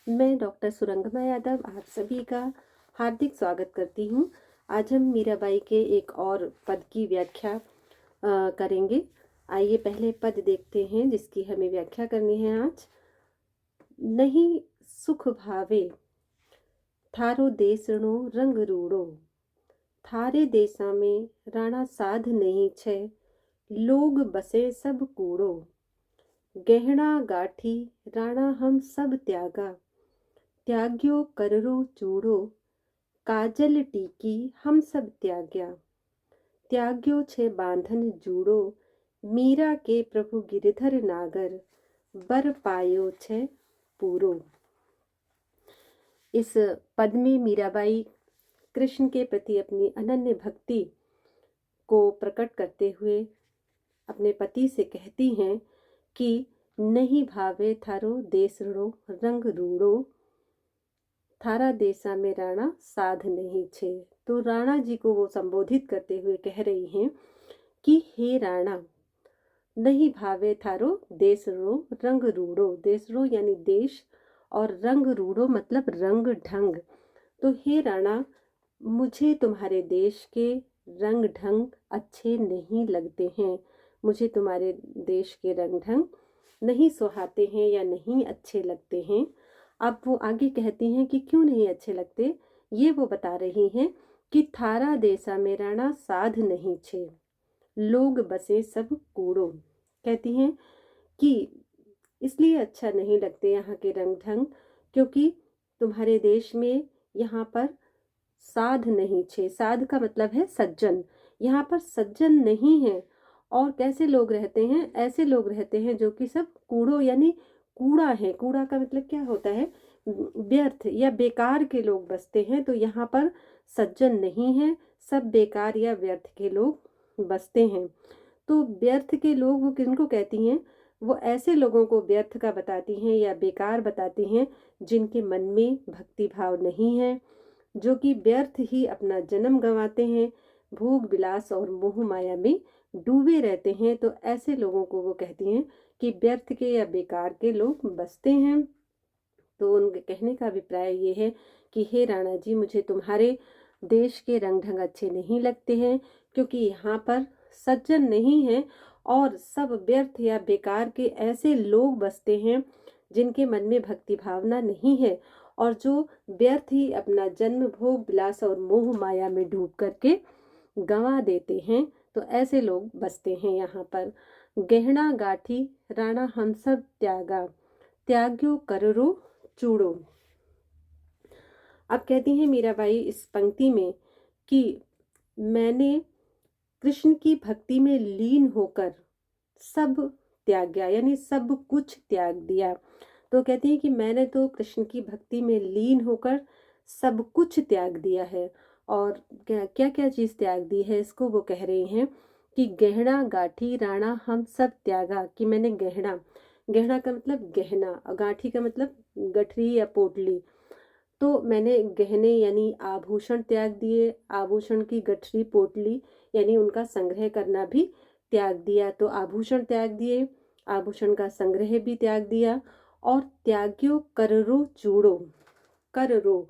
मैं डॉक्टर सुरंगमा यादव आप सभी का हार्दिक स्वागत करती हूँ। आज हम मीराबाई के एक और पद की व्याख्या करेंगे। आइए पहले पद देखते हैं जिसकी हमें व्याख्या करनी है आज। नहीं सुख भावे थारो देसणो रंग रूड़ो, थारे देसा में राणा साध नहीं छे, लोग बसे सब कूड़ो। गहना गाठी राणा हम सब त्यागा, त्याग्यो कररो चूड़ो। काजल टीकी हम सब त्याग्या, त्याग्यो छे बांधन जूड़ो। मीरा के प्रभु गिरधर नागर, बर पायो छे पूरो। इस पद में मीराबाई कृष्ण के प्रति अपनी अनन्य भक्ति को प्रकट करते हुए अपने पति से कहती हैं कि नहीं भावे थारो देसड़ो रंग रूड़ो, थारा देसा में राणा साध नहीं छे। तो राणा जी को वो संबोधित करते हुए कह रही हैं कि हे राणा, नहीं भावे थारो देसरो रंग रूड़ो। देसरो यानी देश और रंग रूड़ो मतलब रंग ढंग। तो हे राणा, मुझे तुम्हारे देश के रंग ढंग अच्छे नहीं लगते हैं। मुझे तुम्हारे देश के रंग ढंग नहीं सुहाते हैं या नहीं अच्छे लगते हैं। अब वो आगे कहती हैं कि क्यों नहीं अच्छे लगते। ये वो बता रही हैं कि थारा देसा में राणा साध नहीं छे, लोग बसे सब कूड़ो। कहती हैं कि इसलिए अच्छा नहीं लगते यहाँ के रंग ढंग, क्योंकि तुम्हारे देश में यहाँ पर साध नहीं छे। साध का मतलब है सज्जन। यहाँ पर सज्जन नहीं है। और कैसे लोग रहते हैं? ऐसे लोग रहते हैं जो कि सब कूड़ो यानी कूड़ा है। कूड़ा का मतलब क्या होता है? व्यर्थ या बेकार के लोग बसते हैं। तो यहाँ पर सज्जन नहीं है, सब बेकार या व्यर्थ के लोग बसते हैं। तो व्यर्थ के लोग वो किनको कहती हैं? वो ऐसे लोगों को व्यर्थ का बताती हैं या बेकार बताती हैं जिनके मन में भक्ति भाव नहीं है, जो कि व्यर्थ ही अपना जन्म गंवाते हैं, भोग विलास और मोह माया में डूबे रहते हैं। तो ऐसे लोगों को वो कहती हैं कि व्यर्थ के या बेकार के लोग बसते हैं। तो उनके कहने का अभिप्राय ये है कि हे राणा जी, मुझे तुम्हारे देश के रंग ढंग अच्छे नहीं लगते हैं, क्योंकि यहाँ पर सज्जन नहीं है और सब व्यर्थ या बेकार के ऐसे लोग बसते हैं जिनके मन में भक्ति भावना नहीं है और जो व्यर्थ ही अपना जन्म भोग विलास और मोह माया में डूब करके गंवा देते हैं। तो ऐसे लोग बसते हैं यहाँ पर। गहना गाठी राणा हम सब त्यागा, त्याग्यो कररो चूड़ो। अब कहती हैं मीराबाई इस पंक्ति में कि मैंने कृष्ण की भक्ति में लीन होकर सब त्याग्या यानी सब कुछ त्याग दिया। तो कहती हैं कि मैंने तो कृष्ण की भक्ति में लीन होकर सब कुछ त्याग दिया है। और क्या क्या चीज त्याग दी है इसको वो कह रही हैं कि गहना गाठी राणा हम सब त्यागा। कि मैंने गहना, गहना का मतलब गहना और गाठी का मतलब गठरी या पोटली। तो मैंने गहने यानी आभूषण त्याग दिए, आभूषण की गठरी पोटली यानी उनका संग्रह करना भी त्याग दिया। तो आभूषण त्याग दिए, आभूषण का संग्रह भी त्याग दिया। और त्याग्यो कररो चूड़ो। कररो,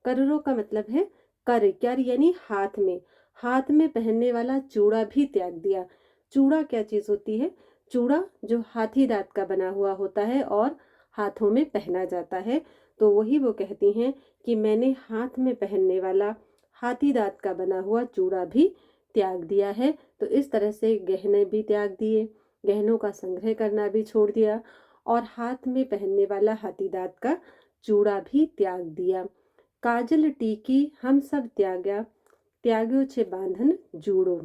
कररो का मतलब है कर, कर यानी हाथ में, हाथ में पहनने वाला चूड़ा भी त्याग दिया। चूड़ा क्या चीज होती है? चूड़ा जो हाथी दांत का बना हुआ होता है और हाथों में पहना जाता है। तो वही वो कहती हैं कि मैंने हाथ में पहनने वाला हाथी दांत का बना हुआ चूड़ा भी त्याग दिया है। तो इस तरह से गहने भी त्याग दिए, गहनों का संग्रह करना भी छोड़ दिया और हाथ में पहनने वाला हाथी दांत का चूड़ा भी त्याग दिया। काजल टीकी हम सब त्यागा, त्याग्यो छे बांधन जूड़ो।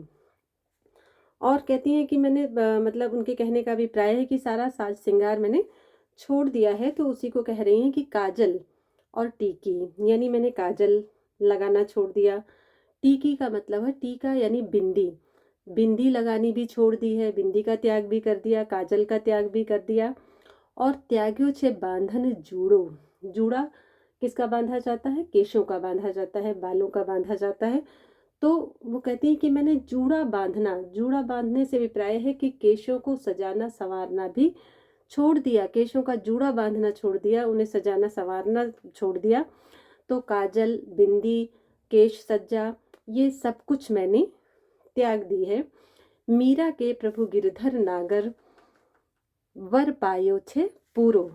और कहती हैं कि मैंने मतलब उनके कहने का अभिप्राय है कि सारा साज श्रृंगार मैंने छोड़ दिया है। तो उसी को कह रही हैं कि काजल और टीकी यानी मैंने काजल लगाना छोड़ दिया। टीकी का मतलब है टीका यानी बिंदी, बिंदी लगानी भी छोड़ दी है, बिंदी का त्याग भी कर दिया, काजल का त्याग भी कर दिया। और त्याग्यो छे बांधन जूड़ो। जूड़ा किसका बांधा जाता है? केशों का बांधा जाता है, बालों का बांधा जाता है। तो वो कहती है कि मैंने जूड़ा बांधना, जूड़ा बांधने से अभिप्राय है कि केशों को सजाना संवारना भी छोड़ दिया, केशों का जूड़ा बांधना छोड़ दिया, उन्हें सजाना संवारना छोड़ दिया, तो काजल, बिंदी, केश सज्जा, ये सब कुछ मैंने त्याग दी है। मीरा के प्रभु गिरधर नागर, वर पायो छे पूरो।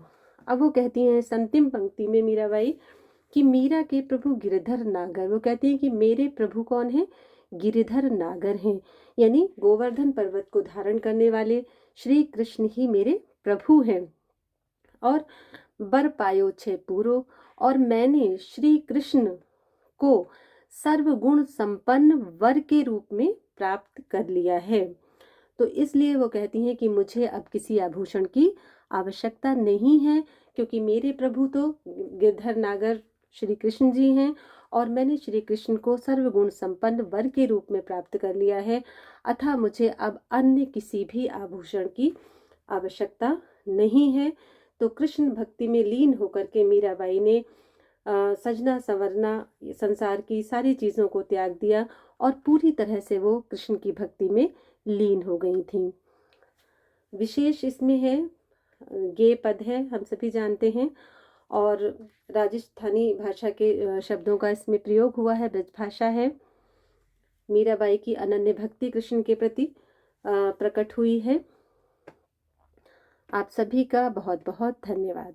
अब वो कहती हैं इस अंतिम पंक्ति में मीराबाई कि मीरा के प्रभु गिरधर नागर, वो कहती हैं कि मेरे प्रभु कौन है? गिरधर नागर हैं, यानी गोवर्धन पर्वत को धारण करने वाले श्री कृष्ण ही मेरे प्रभु हैं। और वर पायो छे पूरो, और मैंने श्री कृष्ण को सर्वगुण संपन्न वर के रूप में प्राप्त कर लिया है। तो इसलिए वो कहती हैं कि मुझे अब किसी आभूषण की आवश्यकता नहीं है, क्योंकि मेरे प्रभु तो गिरधर नागर श्री कृष्ण जी हैं और मैंने श्री कृष्ण को सर्वगुण संपन्न वर के रूप में प्राप्त कर लिया है। अतः मुझे अब अन्य किसी भी आभूषण की आवश्यकता नहीं है। तो कृष्ण भक्ति में लीन होकर के मीराबाई ने सजना संवरना, संसार की सारी चीज़ों को त्याग दिया और पूरी तरह से वो कृष्ण की भक्ति में लीन हो गई थी। विशेष इसमें है, गे पद है, हम सभी जानते हैं, और राजस्थानी भाषा के शब्दों का इसमें प्रयोग हुआ है, ब्रज भाषा है। मीराबाई की अनन्य भक्ति कृष्ण के प्रति प्रकट हुई है। आप सभी का बहुत बहुत धन्यवाद।